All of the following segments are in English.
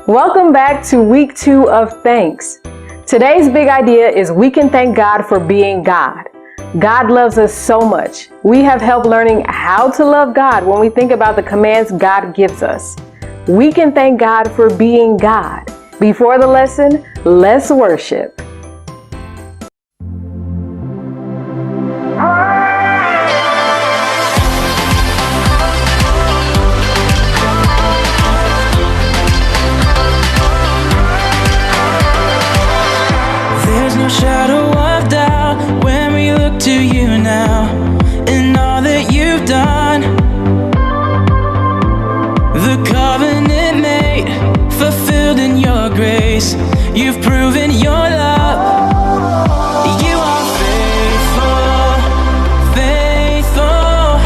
Welcome back to week 2 of Thanks. Today's big idea is we can thank God for being God. God loves us so much. We have help learning how to love God when we think about the commands God gives us. We can thank God for being God. Before the lesson, let's worship. There's no shadow of doubt when we look to you now, and all that you've done. The covenant made, fulfilled in your grace. You've proven your love. You are faithful, faithful,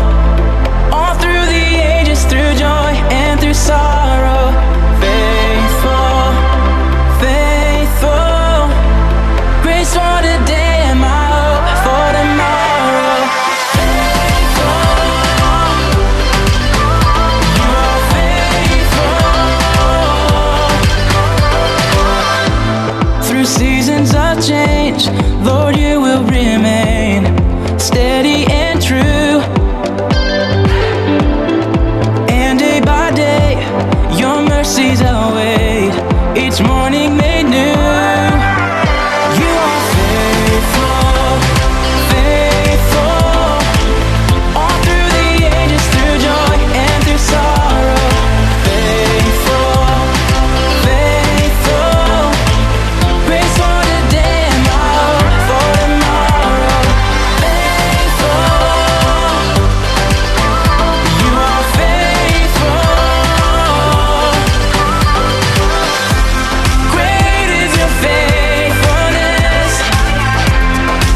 all through the ages, through joy and through sorrow. Faithful, faithful, grace for today and my hope for tomorrow. Faithful, you are faithful. Through seasons of change, Lord, you will remain steady and true. And day by day, your mercies await, each morning made new. You are faithful, faithful, all through the ages, through joy and through sorrow. Faithful, faithful, grace for today and my hope for tomorrow. Faithful, you are faithful. Great is your faithfulness.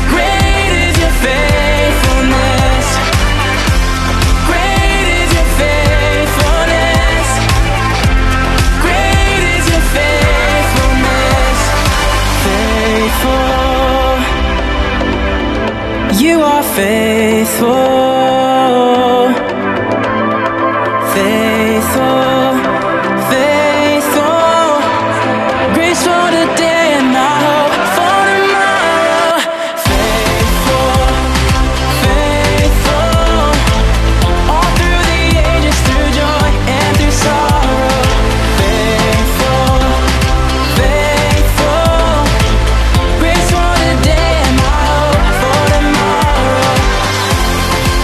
Great is your faithfulness. Great is your faithfulness. Great is your faithfulness. Faithful. You are faithful. Faithful. Faithful. Grace for today and my hope for tomorrow. Faithful, faithful, all through the ages, through joy and through sorrow. Faithful, faithful, grace for today and my hope for tomorrow.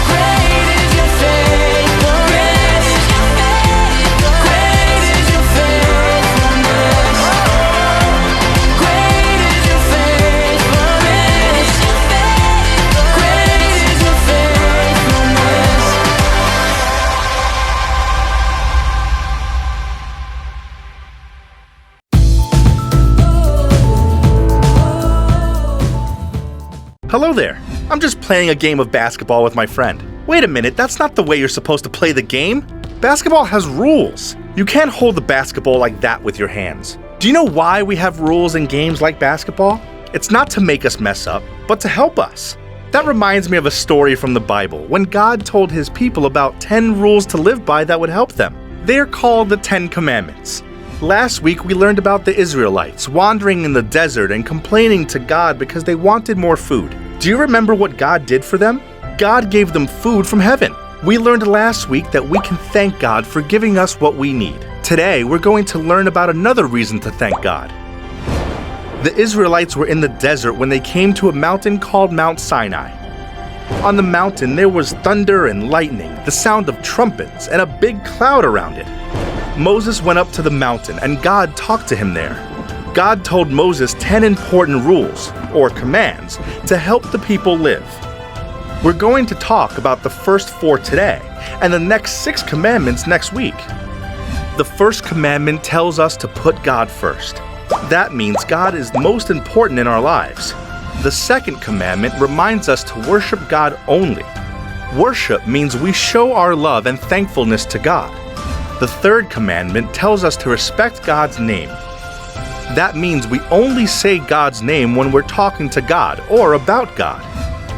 Great is your faithfulness. Great is your faithfulness. Great is your faithfulness. Great is your faithfulness. Hello there. I'm just playing a game of basketball with my friend. Wait a minute, that's not the way you're supposed to play the game. Basketball has rules. You can't hold the basketball like that with your hands. Do you know why we have rules in games like basketball? It's not to make us mess up, but to help us. That reminds me of a story from the Bible when God told his people about 10 rules to live by that would help them. They're called the 10 Commandments. Last week we learned about the Israelites wandering in the desert and complaining to God because they wanted more food. Do you remember what God did for them? God gave them food from heaven. We learned last week that we can thank God for giving us what we need. Today we're going to learn about another reason to thank God. The Israelites were in the desert when they came to a mountain called Mount Sinai. On the mountain there was thunder and lightning, the sound of trumpets, and a big cloud around it. Moses went up to the mountain and God talked to him there. God told Moses 10 important rules, or commands, to help the people live. We're going to talk about the first 4 today, and the next 6 commandments next week. The first commandment tells us to put God first. That means God is most important in our lives. The second commandment reminds us to worship God only. Worship means we show our love and thankfulness to God. The third commandment tells us to respect God's name. That means we only say God's name when we're talking to God or about God.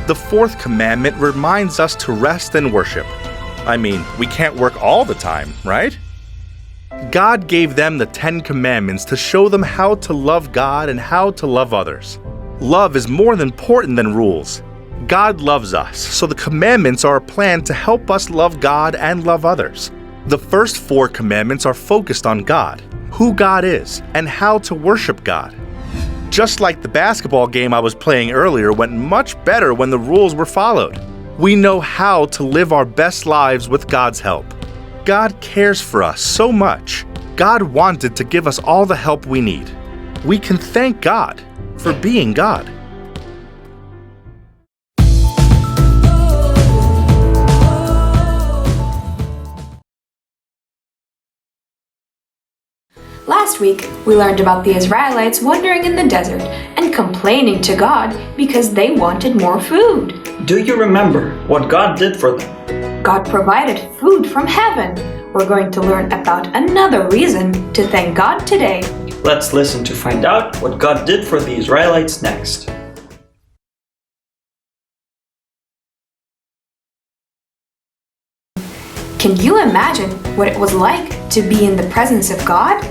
The fourth commandment reminds us to rest and worship. I mean, we can't work all the time, right? God gave them the 10 Commandments to show them how to love God and how to love others. Love is more important than rules. God loves us, so the commandments are a plan to help us love God and love others. The first 4 commandments are focused on God, who God is, and how to worship God. Just like the basketball game I was playing earlier went much better when the rules were followed. We know how to live our best lives with God's help. God cares for us so much. God wanted to give us all the help we need. We can thank God for being God. Last week, we learned about the Israelites wandering in the desert and complaining to God because they wanted more food. Do you remember what God did for them? God provided food from heaven. We're going to learn about another reason to thank God today. Let's listen to find out what God did for the Israelites next. Can you imagine what it was like to be in the presence of God?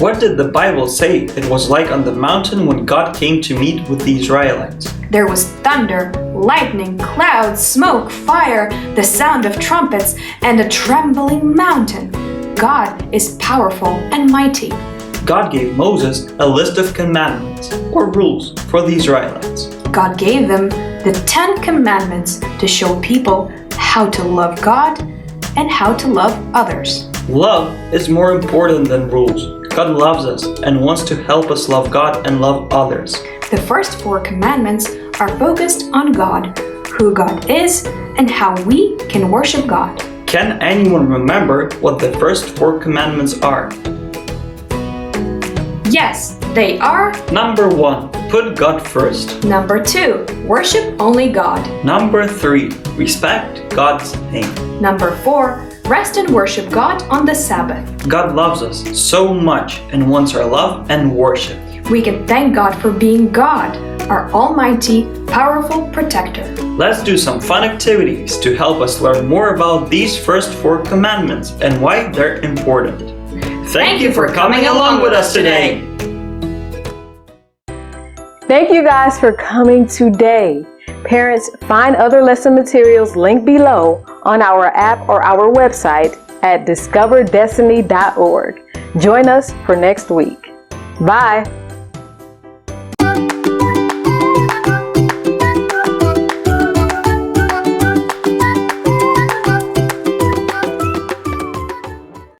What did the Bible say it was like on the mountain when God came to meet with the Israelites? There was thunder, lightning, clouds, smoke, fire, the sound of trumpets, and a trembling mountain. God is powerful and mighty. God gave Moses a list of commandments or rules for the Israelites. God gave them the 10 commandments to show people how to love God and how to love others. Love is more important than rules. God loves us and wants to help us love God and love others. The first 4 commandments are focused on God, who God is, and how we can worship God. Can anyone remember what the first 4 commandments are? Yes, they are. Number 1, put God first. Number 2, worship only God. Number 3, respect God's name. Number 4, rest and worship God on the Sabbath. God loves us so much and wants our love and worship. We can thank God for being God, our almighty, powerful protector. Let's do some fun activities to help us learn more about these first 4 commandments and why they're important. Thank you for coming along with us today. Thank you guys for coming today. Parents, find other lesson materials linked below on our app or our website at discoverdestiny.org. Join us for next week. Bye.